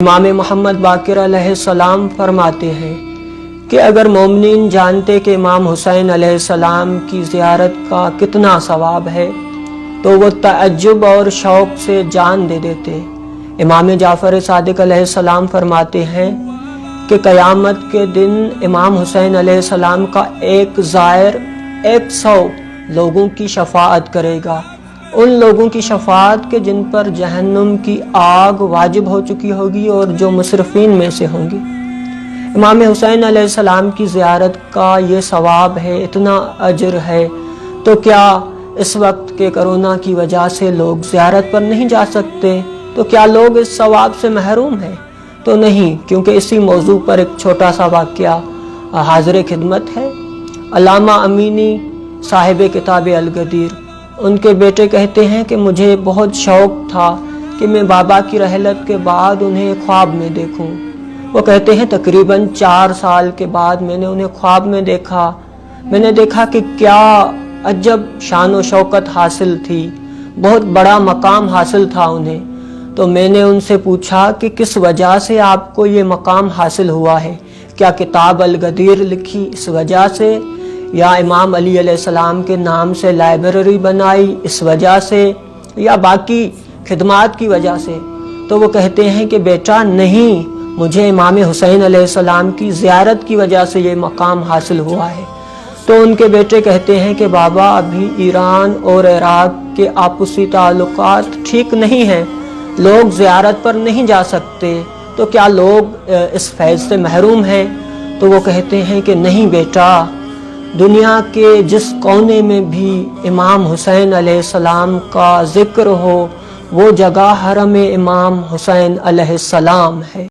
امام محمد باقر علیہ السلام فرماتے ہیں کہ اگر مومنین جانتے کہ امام حسین علیہ السلام کی زیارت کا کتنا ثواب ہے تو وہ تعجب اور شوق سے جان دے دیتے۔ امام جعفر صادق علیہ السلام فرماتے ہیں کہ قیامت کے دن امام حسین علیہ السلام کا ایک زائر 100 لوگوں کی شفاعت کرے گا، ان لوگوں کی شفاعت کے جن پر جہنم کی آگ واجب ہو چکی ہوگی اور جو مصرفین میں سے ہوں گی۔ امام حسین علیہ السلام کی زیارت کا یہ ثواب ہے، اتنا اجر ہے، تو کیا اس وقت کے کرونا کی وجہ سے لوگ زیارت پر نہیں جا سکتے؟ تو کیا لوگ اس ثواب سے محروم ہیں؟ تو نہیں، کیونکہ اسی موضوع پر ایک چھوٹا سا واقعہ حاضر خدمت ہے۔ علامہ امینی صاحب کتاب الغدیر، ان کے بیٹے کہتے ہیں کہ مجھے بہت شوق تھا کہ میں بابا کی رحلت کے بعد انہیں خواب میں دیکھوں۔ وہ کہتے ہیں تقریباً 4 سال کے بعد میں نے انہیں خواب میں دیکھا۔ میں نے دیکھا کہ کیا عجب شان و شوکت حاصل تھی، بہت بڑا مقام حاصل تھا انہیں۔ تو میں نے ان سے پوچھا کہ کس وجہ سے آپ کو یہ مقام حاصل ہوا ہے؟ کیا کتاب الغدیر لکھی اس وجہ سے، یا امام علی علیہ السلام کے نام سے لائبریری بنائی اس وجہ سے، یا باقی خدمات کی وجہ سے؟ تو وہ کہتے ہیں کہ بیٹا نہیں، مجھے امام حسین علیہ السلام کی زیارت کی وجہ سے یہ مقام حاصل ہوا ہے۔ تو ان کے بیٹے کہتے ہیں کہ بابا ابھی ایران اور عراق کے آپسی تعلقات ٹھیک نہیں ہیں، لوگ زیارت پر نہیں جا سکتے، تو کیا لوگ اس فیض سے محروم ہیں؟ تو وہ کہتے ہیں کہ نہیں بیٹا، دنیا کے جس کونے میں بھی امام حسین علیہ السلام کا ذکر ہو وہ جگہ حرم امام حسین علیہ السلام ہے۔